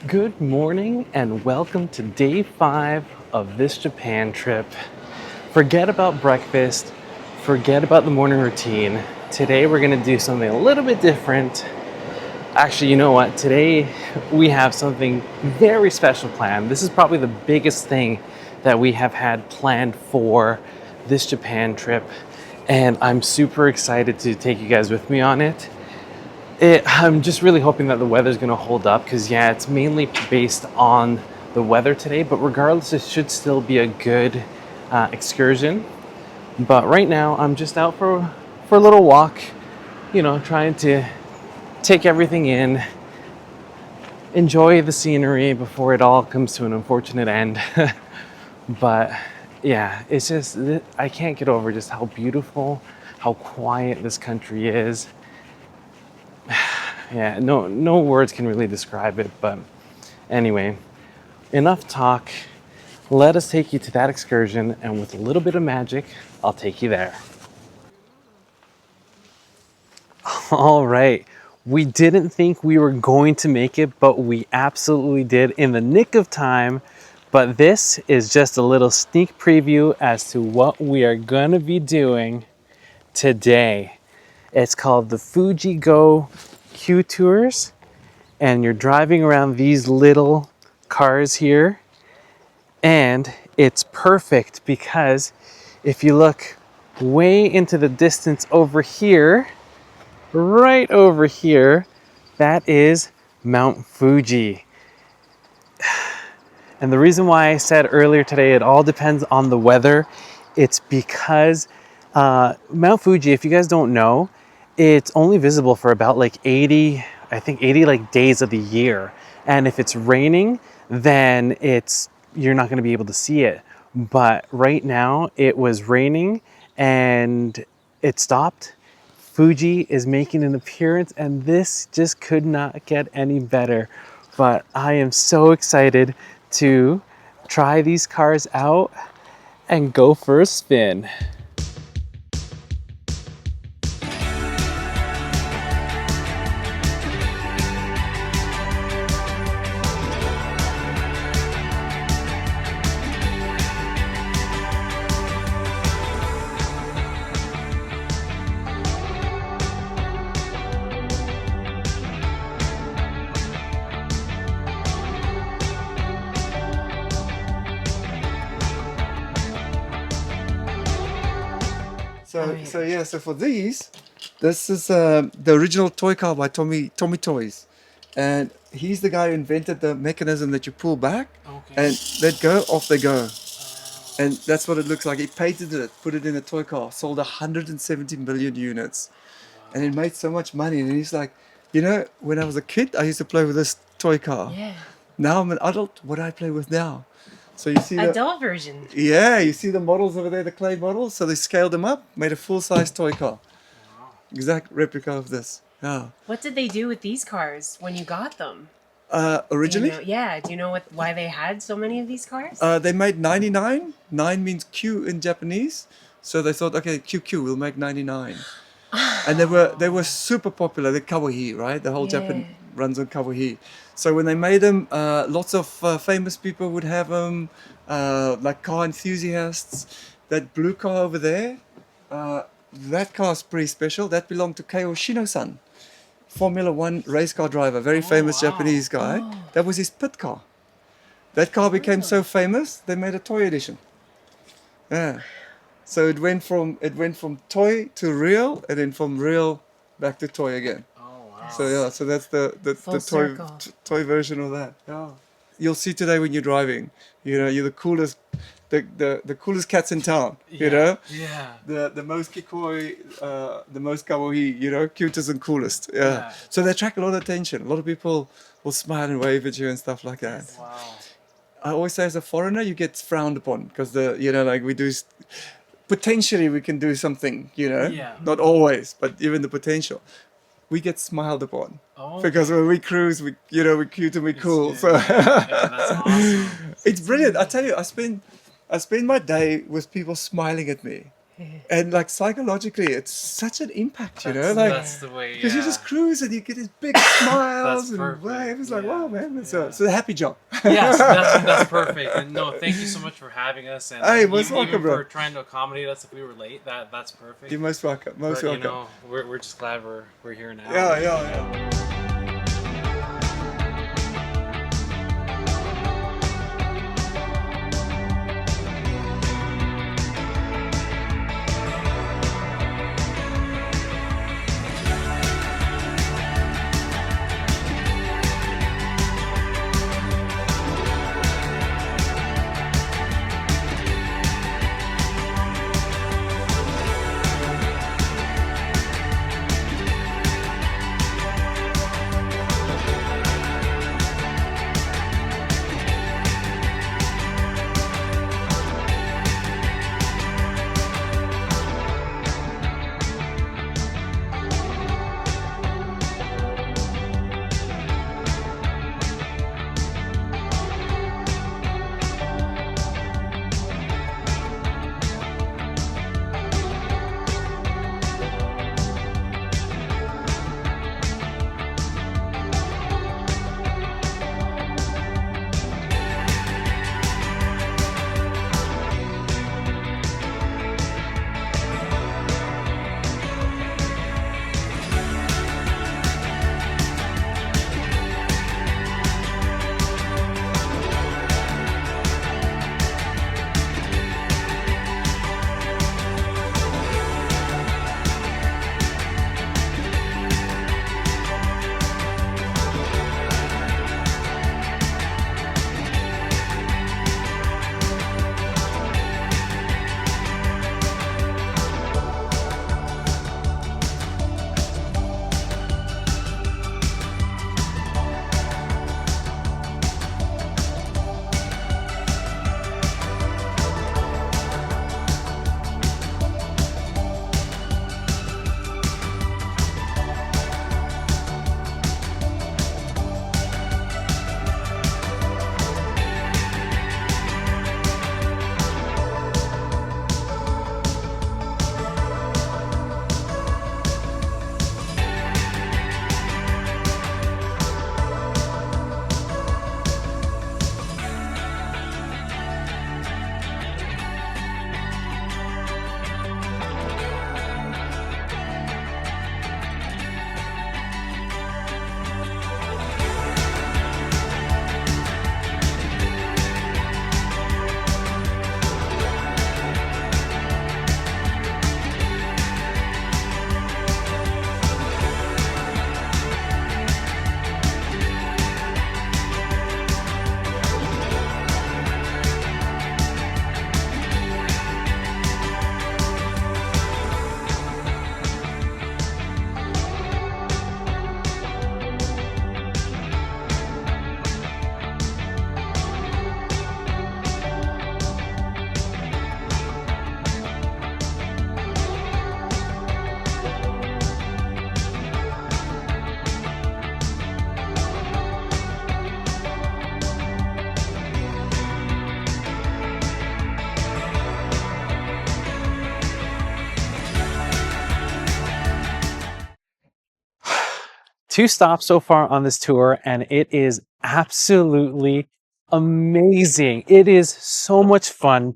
Good morning and welcome to day 5 of this Japan trip. Forget about breakfast, forget about the morning routine. Today we're gonna do something a little bit different. Actually, you know what? Today we have something very special planned. This is probably the biggest thing that we have had planned for this Japan trip, and I'm super excited to take you guys with me on it. I'm just really hoping that the weather's going to hold up because, yeah, it's mainly based on the weather today, but regardless, it should still be a good excursion. But right now, I'm just out for a little walk, trying to take everything in, enjoy the scenery before it all comes to an unfortunate end. But yeah, it's just, I can't get over just how beautiful, how quiet this country is. Yeah, no words can really describe it, but anyway, enough talk. Let us take you to that excursion, and with a little bit of magic, I'll take you there. All right, we didn't think we were going to make it, but we absolutely did in the nick of time. But this is just a little sneak preview as to what we are gonna be doing today. It's called the Fuji Go Q Tours, and you're driving around these little cars here, and it's perfect because if you look way into the distance over here, right over here, that is Mount Fuji. And the reason why I said earlier today it all depends on the weather, it's because Mount Fuji, if you guys don't know, it's only visible for about like 80, I think 80 like days of the year. And if it's raining, then you're not going to be able to see it. But right now it was raining and it stopped. Fuji is making an appearance, and this just could not get any better. But I am so excited to try these cars out and go for a spin. So for these, this is the original toy car by Tommy Toys, and he's the guy who invented the mechanism that you pull back and let go, off they go, and that's what it looks like. He patented it, put it in a toy car, sold 170 million units, and it made so much money. And he's like, when I was a kid, I used to play with this toy car. Yeah. Now I'm an adult. What do I play with now? So you see Adult version. yeah, you see the models over there, the clay models. So they scaled them up, made a full-size toy car, exact replica of this. Yeah. What did they do with these cars when you got them? Originally, Do you know why they had so many of these cars? they made 99. 9 means Q in Japanese, so they thought, okay, QQ, we'll make 99. And they were super popular. They're kawaii, right? The whole Japan runs on kawaii. So when they made them, lots of famous people would have them, like car enthusiasts. That blue car over there, that car's pretty special. That belonged to Kei Shino-san, Formula One race car driver, very famous Japanese guy. That was his pit car. That car became so famous, they made a toy edition. Yeah. So it went from toy to real, and then from real back to toy again. So yeah, so that's the Full circle. toy version of that. Yeah. You'll see today when you're driving, you're the coolest, the coolest cats in town. Yeah. The most kikoi, the most kawaii, cutest and coolest. Yeah. Yeah. So they attract a lot of attention. A lot of people will smile and wave at you and stuff like that. Wow. I always say, as a foreigner, you get frowned upon because like we do. Potentially we can do something, Yeah. not always, but even the potential, we get smiled upon. Oh, Because when we cruise, we're cute and we're cool. So that's awesome. it's brilliant. I tell you, I spend my day with people smiling at me. And like psychologically, it's such an impact, you know, That's, like that's the way. because Yeah. you just cruise and you get these big smiles and perfect. waves. It's like, Yeah. wow, man, it's Yeah. it's a happy job. Yes, that's perfect. And no, thank you so much for having us, and Hey, most even welcome, bro. for trying to accommodate us if we were late. That's perfect. You're most welcome. Most But, welcome. you know, we're just glad we're here now. Yeah, yeah, yeah. Two stops so far on this tour, and it is absolutely amazing. It is so much fun.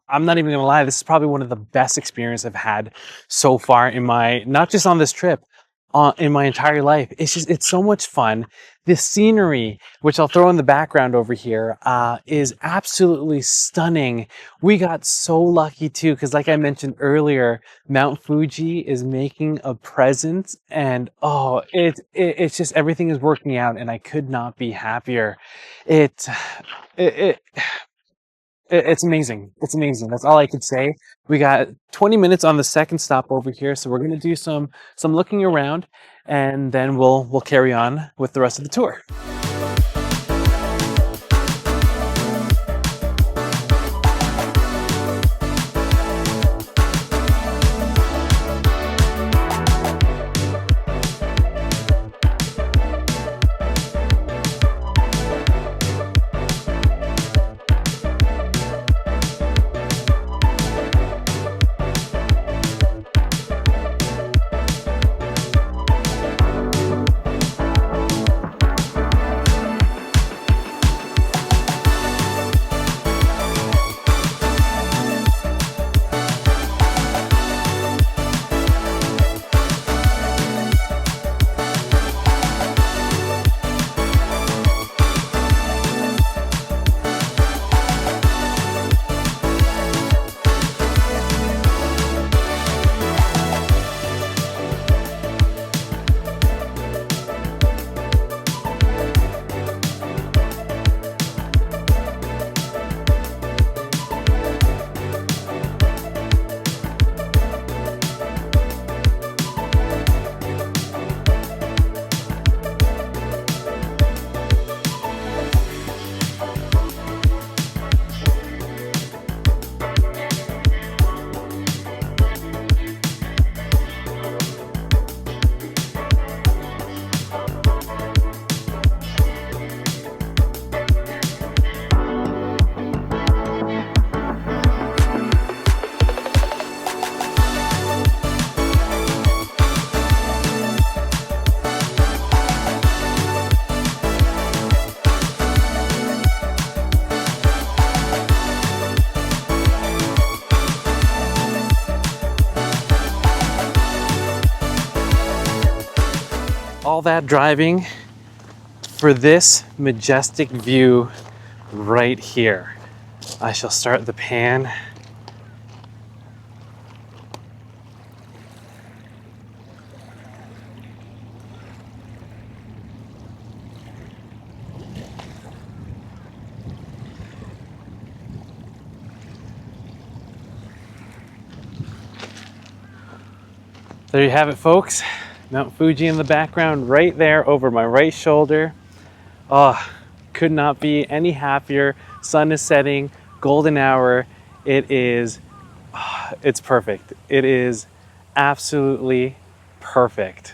I'm not even gonna lie, this is probably one of the best experiences I've had so far in my, not just on this trip, in my entire life. It's so much fun. The scenery, which I'll throw in the background over here, is absolutely stunning. We got so lucky too, because like I mentioned earlier, Mount Fuji is making a presence, and oh, it's just everything is working out, and I could not be happier. It, it, it's amazing. It's amazing. That's all I could say. We got 20 minutes on the second stop over here, so we're gonna do some looking around, and then we'll carry on with the rest of the tour. that driving for this majestic view right here. I shall start the pan. There you have it, folks. Mount Fuji in the background right there over my right shoulder. Oh, could not be any happier. Sun is setting, golden hour. It's perfect. It is absolutely perfect.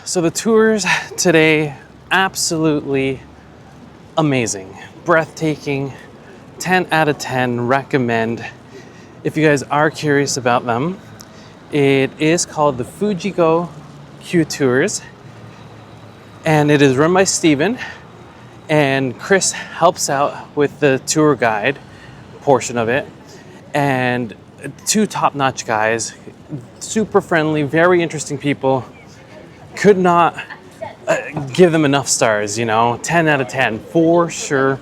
So the tours today, absolutely amazing, breathtaking, 10 out of 10, recommend. If you guys are curious about them, it is called the Fuji Q Tours, and it is run by Steven, and Chris helps out with the tour guide portion of it, and two top-notch guys, super friendly, very interesting people. Could not give them enough stars, 10 out of 10 for sure.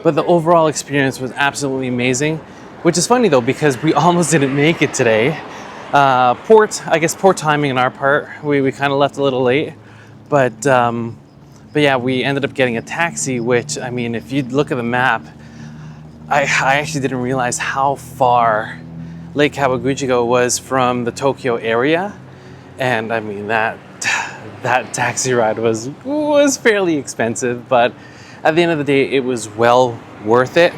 But the overall experience was absolutely amazing, which is funny though, because we almost didn't make it today. Poor timing on our part. We kind of left a little late, but yeah, we ended up getting a taxi, which, I mean, if you look at the map, I actually didn't realize how far Lake Kawaguchiko was from the Tokyo area. And I mean, that taxi ride was fairly expensive, but at the end of the day, it was well worth it.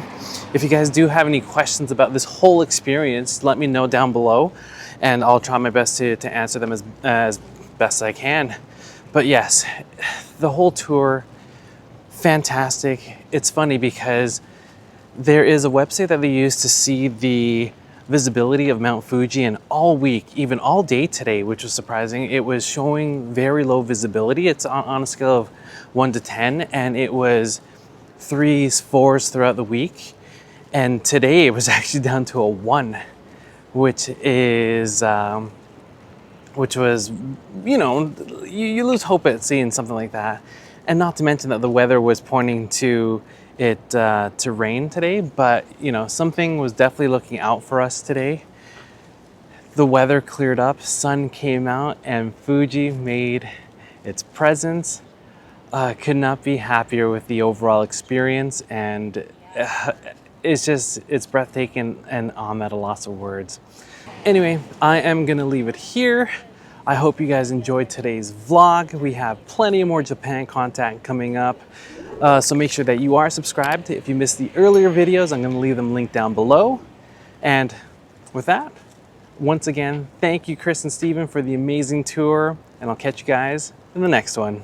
If you guys do have any questions about this whole experience, let me know down below, and I'll try my best to answer them as best I can. But yes, the whole tour, fantastic. It's funny because there is a website that they use to see the visibility of Mount Fuji, and all week, even all day today, which was surprising, it was showing very low visibility. It's on a scale of 1 to 10, and it was 3s, 4s throughout the week. And today it was actually down to a 1, which was, you lose hope at seeing something like that. And not to mention that the weather was pointing to it to rain today, but something was definitely looking out for us today. The weather cleared up, sun came out, and Fuji made its presence. Could not be happier with the overall experience, and it's breathtaking, and I'm at a loss of words. Anyway, I am gonna leave it here. I hope you guys enjoyed today's vlog. We have plenty more Japan content coming up. So make sure that you are subscribed. If you missed the earlier videos, I'm gonna leave them linked down below. And with that, once again, thank you, Chris and Steven, for the amazing tour, and I'll catch you guys in the next one.